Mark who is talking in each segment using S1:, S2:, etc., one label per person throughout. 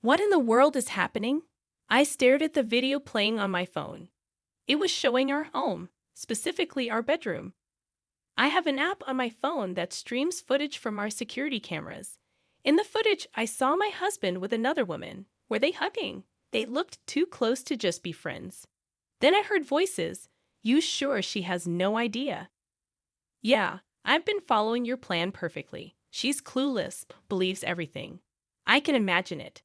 S1: What in the world is happening? I stared at the video playing on my phone. It was showing our home, specifically our bedroom. I have an app on my phone that streams footage from our security cameras. In the footage, I saw my husband with another woman. Were they hugging? They looked too close to just be friends. Then I heard voices. You sure she has no idea? Yeah, I've been following your plan perfectly. She's clueless, believes everything. I can imagine it.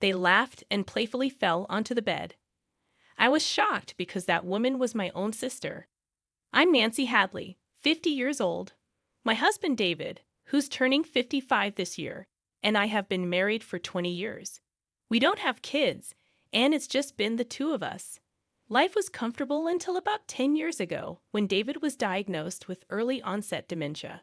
S1: They laughed and playfully fell onto the bed. I was shocked because that woman was my own sister. I'm Nancy Hadley, 50 years old. My husband David, who's turning 55 this year, and I have been married for 20 years. We don't have kids, and it's just been the two of us. Life was comfortable until about 10 years ago when David was diagnosed with early onset dementia.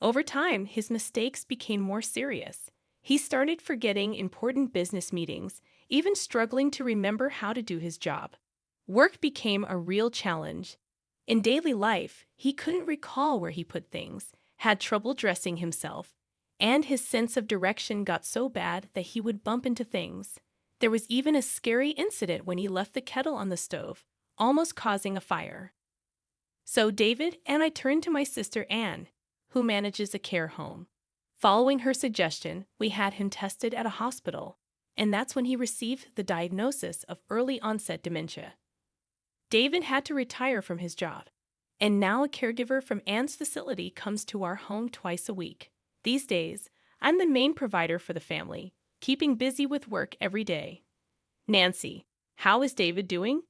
S1: Over time, his mistakes became more serious. He started forgetting important business meetings, even struggling to remember how to do his job. Work became a real challenge. In daily life, he couldn't recall where he put things, had trouble dressing himself, and his sense of direction got so bad that he would bump into things. There was even a scary incident when he left the kettle on the stove, almost causing a fire. So David and I turned to my sister Anne, who manages a care home. Following her suggestion, we had him tested at a hospital, and that's when he received the diagnosis of early onset dementia. David had to retire from his job, and now a caregiver from Anne's facility comes to our home twice a week. These days, I'm the main provider for the family, keeping busy with work every day. Nancy, how is David doing?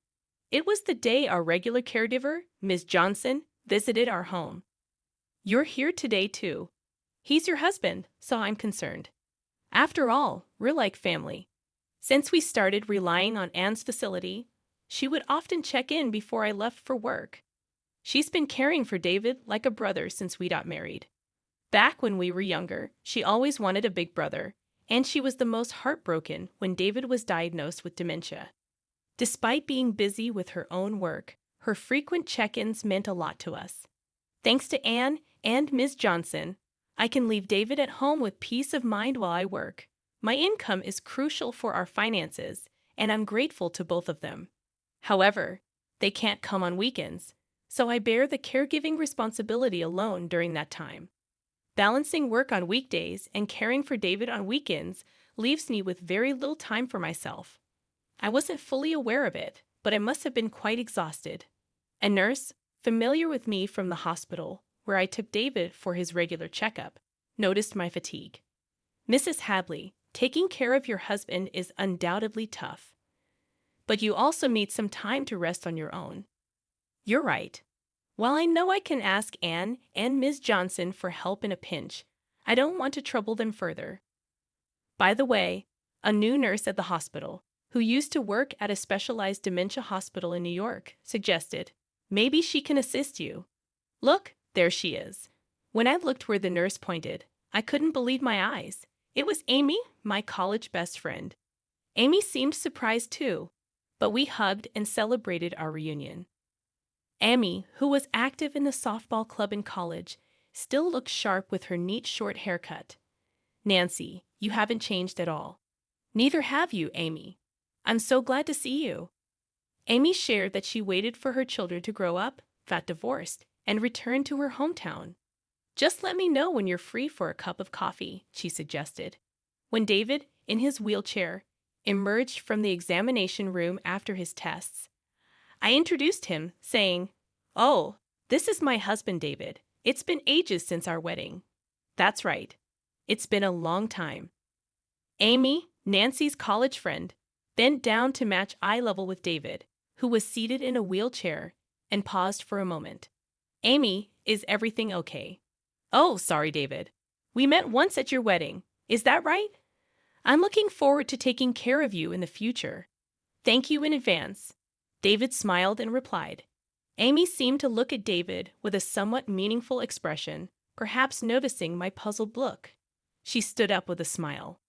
S1: It was the day our regular caregiver, Ms. Johnson, visited our home. You're here today, too. He's your husband, so I'm concerned. After all, we're like family. Since we started relying on Anne's facility, she would often check in before I left for work. She's been caring for David like a brother since we got married. Back when we were younger, she always wanted a big brother, and she was the most heartbroken when David was diagnosed with dementia. Despite being busy with her own work, her frequent check-ins meant a lot to us. Thanks to Anne and Ms. Johnson, I can leave David at home with peace of mind while I work. My income is crucial for our finances, and I'm grateful to both of them. However, they can't come on weekends, so I bear the caregiving responsibility alone during that time. Balancing work on weekdays and caring for David on weekends leaves me with very little time for myself. I wasn't fully aware of it, but I must have been quite exhausted. A nurse, familiar with me from the hospital, where I took David for his regular checkup, noticed my fatigue. Mrs. Hadley, taking care of your husband is undoubtedly tough. But you also need some time to rest on your own. You're right. While I know I can ask Anne and Ms. Johnson for help in a pinch, I don't want to trouble them further. By the way, a new nurse at the hospital, who used to work at a specialized dementia hospital in New York, suggested, maybe she can assist you. Look, there she is. When I looked where the nurse pointed, I couldn't believe my eyes. It was Amy, my college best friend. Amy seemed surprised too, but we hugged and celebrated our reunion. Amy, who was active in the softball club in college, still looked sharp with her neat short haircut. Nancy, you haven't changed at all. Neither have you, Amy. I'm so glad to see you. Amy shared that she waited for her children to grow up, got divorced, and returned to her hometown. Just let me know when you're free for a cup of coffee, she suggested. When David, in his wheelchair, emerged from the examination room after his tests, I introduced him, saying, "Oh, this is my husband, David. It's been ages since our wedding." That's right. It's been a long time. Amy, Nancy's college friend, bent down to match eye level with David, who was seated in a wheelchair, and paused for a moment. Amy, is everything okay? Oh, sorry, David. We met once at your wedding. Is that right? I'm looking forward to taking care of you in the future. Thank you in advance. David smiled and replied. Amy seemed to look at David with a somewhat meaningful expression, perhaps noticing my puzzled look. She stood up with a smile.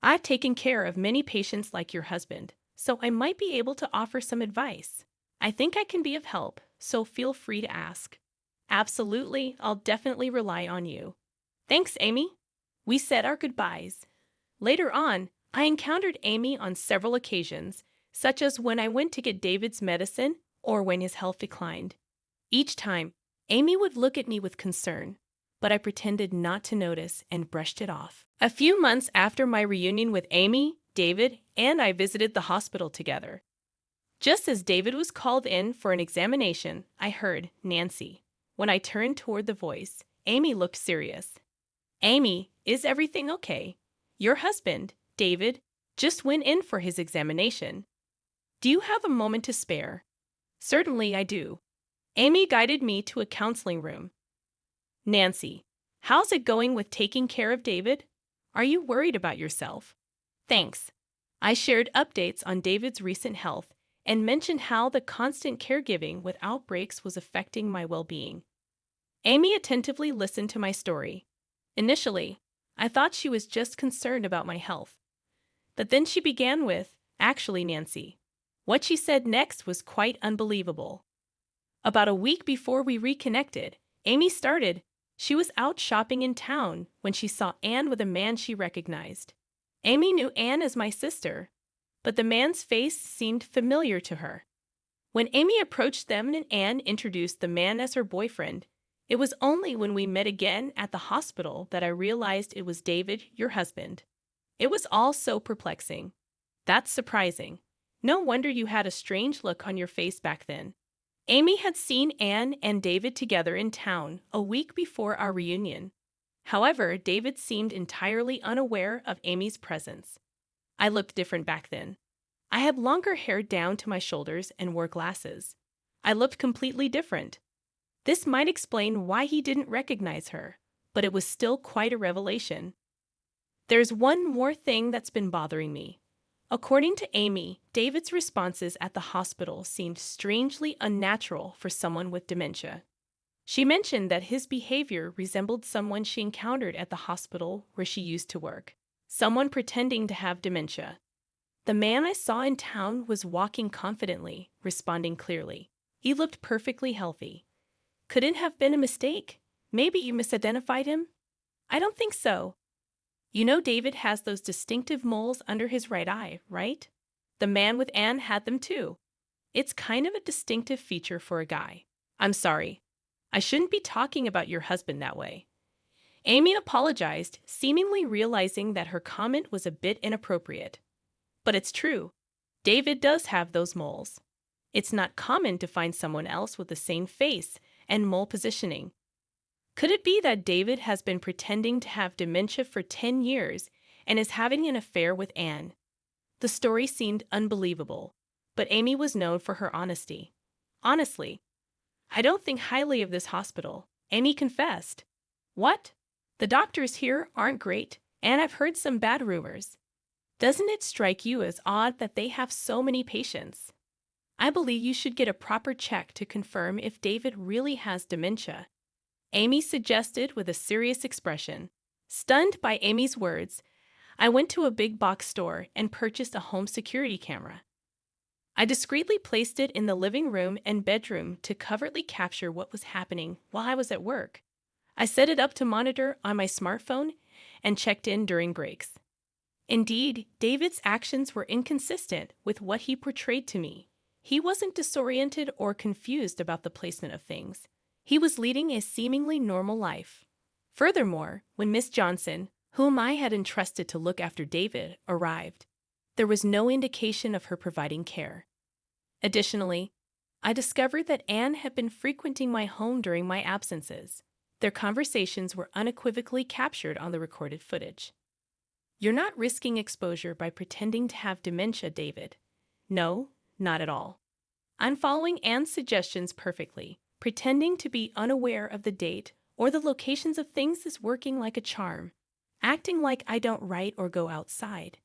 S1: I've taken care of many patients like your husband, so I might be able to offer some advice. I think I can be of help, so feel free to ask. Absolutely, I'll definitely rely on you. Thanks, Amy. We said our goodbyes. Later on, I encountered Amy on several occasions, such as when I went to get David's medicine or when his health declined. Each time, Amy would look at me with concern, but I pretended not to notice and brushed it off. A few months after my reunion with Amy, David and I visited the hospital together. Just as David was called in for an examination, I heard Nancy. When I turned toward the voice, Amy looked serious. Amy, is everything okay? Your husband, David, just went in for his examination. Do you have a moment to spare? Certainly I do. Amy guided me to a counseling room. Nancy, how's it going with taking care of David? Are you worried about yourself? Thanks. I shared updates on David's recent health and mentioned how the constant caregiving without breaks was affecting my well-being. Amy attentively listened to my story. Initially, I thought she was just concerned about my health. But then she began with, "Actually, Nancy." What she said next was quite unbelievable. About a week before we reconnected, Amy started. She was out shopping in town when she saw Anne with a man she recognized. Amy knew Anne as my sister, but the man's face seemed familiar to her. When Amy approached them and Anne introduced the man as her boyfriend, it was only when we met again at the hospital that I realized it was David, your husband. It was all so perplexing. That's surprising. No wonder you had a strange look on your face back then. Amy had seen Anne and David together in town a week before our reunion. However, David seemed entirely unaware of Amy's presence. I looked different back then. I had longer hair down to my shoulders and wore glasses. I looked completely different. This might explain why he didn't recognize her, but it was still quite a revelation. There's one more thing that's been bothering me. According to Amy, David's responses at the hospital seemed strangely unnatural for someone with dementia. She mentioned that his behavior resembled someone she encountered at the hospital where she used to work, someone pretending to have dementia. The man I saw in town was walking confidently, responding clearly. He looked perfectly healthy. Could it have been a mistake? Maybe you misidentified him? I don't think so. You know David has those distinctive moles under his right eye, right? The man with Anne had them too. It's kind of a distinctive feature for a guy. I'm sorry. I shouldn't be talking about your husband that way. Amy apologized, seemingly realizing that her comment was a bit inappropriate. But it's true. David does have those moles. It's not common to find someone else with the same face and mole positioning. Could it be that David has been pretending to have dementia for 10 years and is having an affair with Anne? The story seemed unbelievable, but Amy was known for her honesty. Honestly, I don't think highly of this hospital, Amy confessed. What? The doctors here aren't great, and I've heard some bad rumors. Doesn't it strike you as odd that they have so many patients? I believe you should get a proper check to confirm if David really has dementia, Amy suggested with a serious expression. Stunned by Amy's words, I went to a big box store and purchased a home security camera. I discreetly placed it in the living room and bedroom to covertly capture what was happening while I was at work. I set it up to monitor on my smartphone and checked in during breaks. Indeed, David's actions were inconsistent with what he portrayed to me. He wasn't disoriented or confused about the placement of things. He was leading a seemingly normal life. Furthermore, when Miss Johnson, whom I had entrusted to look after David, arrived, there was no indication of her providing care. Additionally, I discovered that Anne had been frequenting my home during my absences. Their conversations were unequivocally captured on the recorded footage. You're not risking exposure by pretending to have dementia, David. No, not at all. I'm following Anne's suggestions perfectly. Pretending to be unaware of the date or the locations of things is working like a charm. Acting like I don't write or go outside.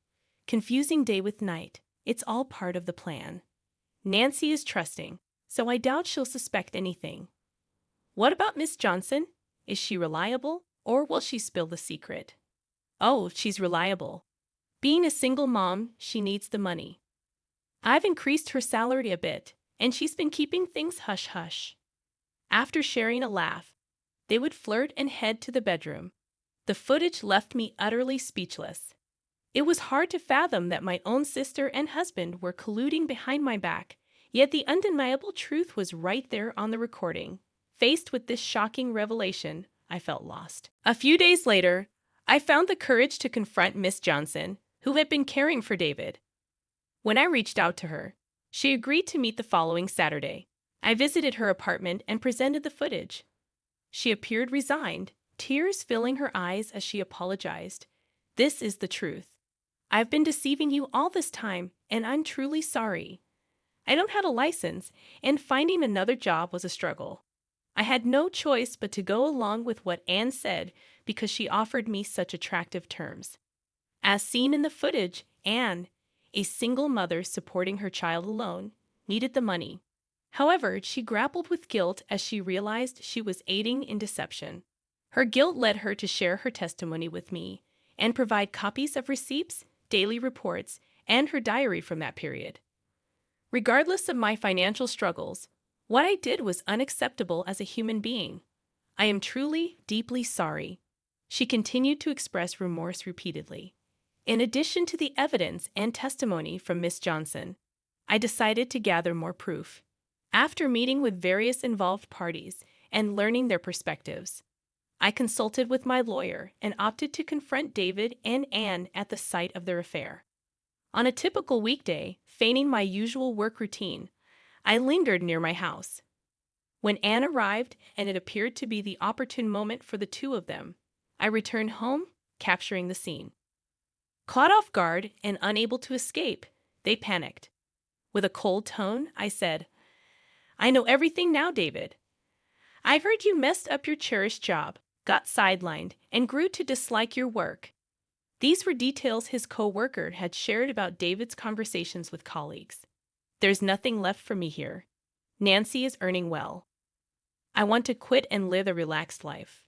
S1: Confusing day with night. It's all part of the plan. Nancy is trusting, so I doubt she'll suspect anything. What about Miss Johnson? Is she reliable, or will she spill the secret? Oh, she's reliable. Being a single mom, she needs the money. I've increased her salary a bit, and she's been keeping things hush-hush. After sharing a laugh, they would flirt and head to the bedroom. The footage left me utterly speechless. It was hard to fathom that my own sister and husband were colluding behind my back, yet the undeniable truth was right there on the recording. Faced with this shocking revelation, I felt lost. A few days later, I found the courage to confront Miss Johnson, who had been caring for David. When I reached out to her, she agreed to meet the following Saturday. I visited her apartment and presented the footage. She appeared resigned, tears filling her eyes as she apologized. "This is the truth. I've been deceiving you all this time, and I'm truly sorry. I don't have a license, and finding another job was a struggle. I had no choice but to go along with what Anne said because she offered me such attractive terms." As seen in the footage, Anne, a single mother supporting her child alone, needed the money. However, she grappled with guilt as she realized she was aiding in deception. Her guilt led her to share her testimony with me and provide copies of receipts, daily reports, and her diary from that period. Regardless of my financial struggles, what I did was unacceptable as a human being. I am truly, deeply sorry. She continued to express remorse repeatedly. In addition to the evidence and testimony from Miss Johnson, I decided to gather more proof. After meeting with various involved parties and learning their perspectives, I consulted with my lawyer and opted to confront David and Anne at the site of their affair. On a typical weekday, feigning my usual work routine, I lingered near my house. When Anne arrived and it appeared to be the opportune moment for the two of them, I returned home, capturing the scene. Caught off guard and unable to escape, they panicked. With a cold tone, I said, "I know everything now, David. I heard you messed up your cherished job, got sidelined, and grew to dislike your work." These were details his co-worker had shared about David's conversations with colleagues. "There's nothing left for me here. Nancy is earning well. I want to quit and live a relaxed life."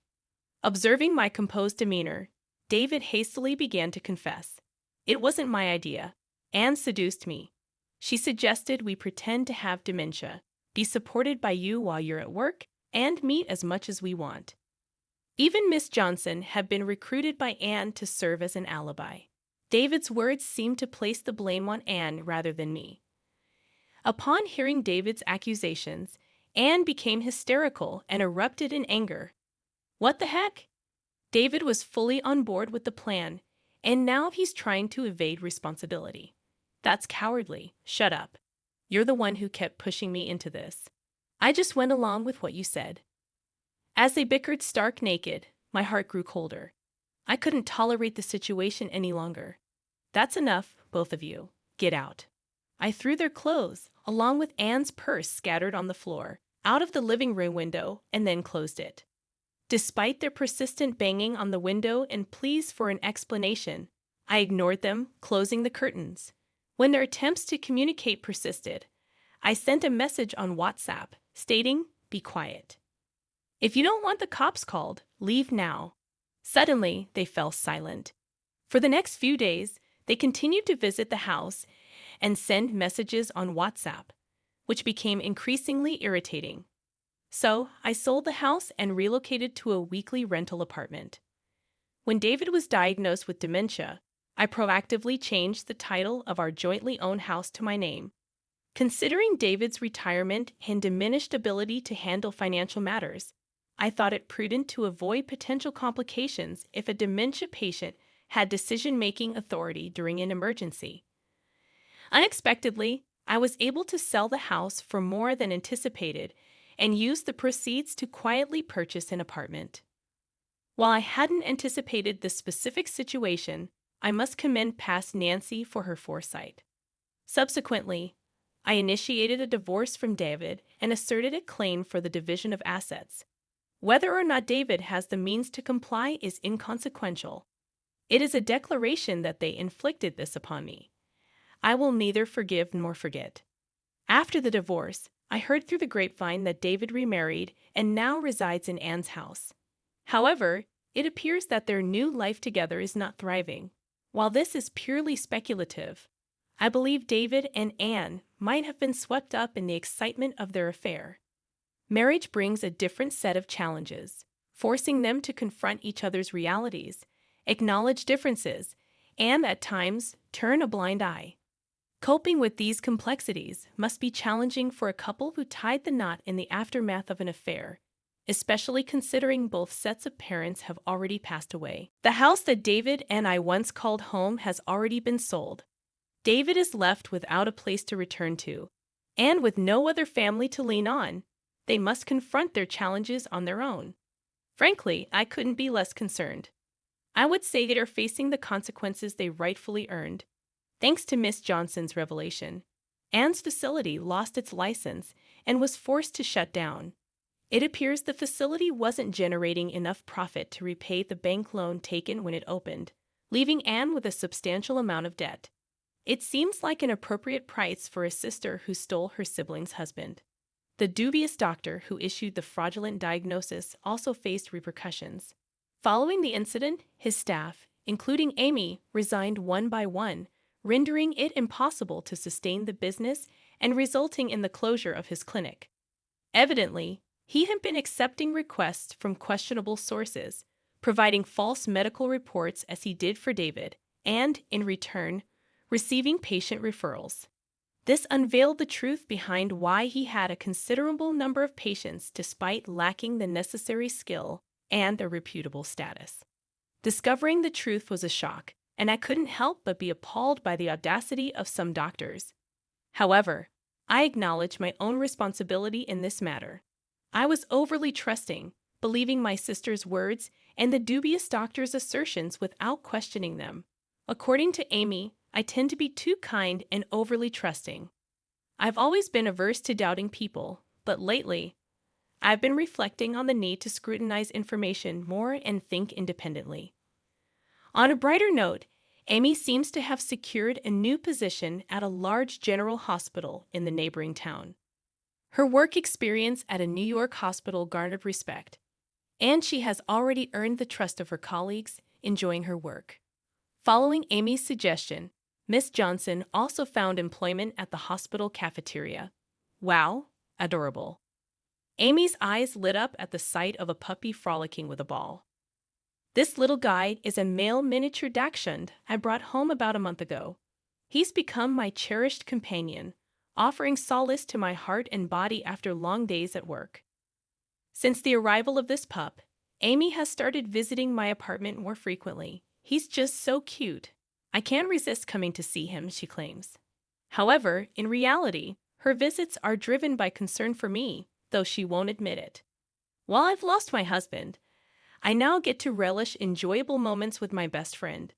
S1: Observing my composed demeanor, David hastily began to confess. "It wasn't my idea. Anne seduced me. She suggested we pretend to have dementia, be supported by you while you're at work, and meet as much as we want." Even Miss Johnson had been recruited by Anne to serve as an alibi. David's words seemed to place the blame on Anne rather than me. Upon hearing David's accusations, Anne became hysterical and erupted in anger. What the heck? David was fully on board with the plan, and now he's trying to evade responsibility. "That's cowardly. Shut up. You're the one who kept pushing me into this. I just went along with what you said." As they bickered stark naked, my heart grew colder. I couldn't tolerate the situation any longer. "That's enough, both of you. Get out." I threw their clothes, along with Anne's purse scattered on the floor, out of the living room window and then closed it. Despite their persistent banging on the window and pleas for an explanation, I ignored them, closing the curtains. When their attempts to communicate persisted, I sent a message on WhatsApp stating, "Be quiet. If you don't want the cops called, leave now." Suddenly, they fell silent. For the next few days, they continued to visit the house and send messages on WhatsApp, which became increasingly irritating. So, I sold the house and relocated to a weekly rental apartment. When David was diagnosed with dementia, I proactively changed the title of our jointly owned house to my name. Considering David's retirement and diminished ability to handle financial matters, I thought it prudent to avoid potential complications if a dementia patient had decision-making authority during an emergency. Unexpectedly, I was able to sell the house for more than anticipated and use the proceeds to quietly purchase an apartment. While I hadn't anticipated this specific situation, I must commend past Nancy for her foresight. Subsequently, I initiated a divorce from David and asserted a claim for the division of assets. Whether or not David has the means to comply is inconsequential. It is a declaration that they inflicted this upon me. I will neither forgive nor forget. After the divorce, I heard through the grapevine that David remarried and now resides in Anne's house. However, it appears that their new life together is not thriving. While this is purely speculative, I believe David and Anne might have been swept up in the excitement of their affair. Marriage brings a different set of challenges, forcing them to confront each other's realities, acknowledge differences, and at times turn a blind eye. Coping with these complexities must be challenging for a couple who tied the knot in the aftermath of an affair, especially considering both sets of parents have already passed away. The house that David and I once called home has already been sold. David is left without a place to return to, and with no other family to lean on. They must confront their challenges on their own. Frankly, I couldn't be less concerned. I would say they are facing the consequences they rightfully earned. Thanks to Miss Johnson's revelation, Anne's facility lost its license and was forced to shut down. It appears the facility wasn't generating enough profit to repay the bank loan taken when it opened, leaving Anne with a substantial amount of debt. It seems like an appropriate price for a sister who stole her sibling's husband. The dubious doctor who issued the fraudulent diagnosis also faced repercussions. Following the incident, his staff, including Amy, resigned one by one, rendering it impossible to sustain the business and resulting in the closure of his clinic. Evidently, he had been accepting requests from questionable sources, providing false medical reports as he did for David, and, in return, receiving patient referrals. This unveiled the truth behind why he had a considerable number of patients despite lacking the necessary skill and a reputable status. Discovering the truth was a shock, and I couldn't help but be appalled by the audacity of some doctors. However, I acknowledge my own responsibility in this matter. I was overly trusting, believing my sister's words and the dubious doctor's assertions without questioning them. According to Amy, I tend to be too kind and overly trusting. I've always been averse to doubting people, but lately, I've been reflecting on the need to scrutinize information more and think independently. On a brighter note, Amy seems to have secured a new position at a large general hospital in the neighboring town. Her work experience at a New York hospital garnered respect, and she has already earned the trust of her colleagues, enjoying her work. Following Amy's suggestion, Miss Johnson also found employment at the hospital cafeteria. Wow, adorable. Amy's eyes lit up at the sight of a puppy frolicking with a ball. This little guy is a male miniature dachshund I brought home about a month ago. He's become my cherished companion, offering solace to my heart and body after long days at work. Since the arrival of this pup, Amy has started visiting my apartment more frequently. He's just so cute. I can't resist coming to see him, she claims. However, in reality, her visits are driven by concern for me, though she won't admit it. While I've lost my husband, I now get to relish enjoyable moments with my best friend.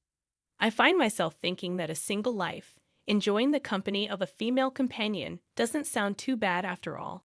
S1: I find myself thinking that a single life, enjoying the company of a female companion, doesn't sound too bad after all.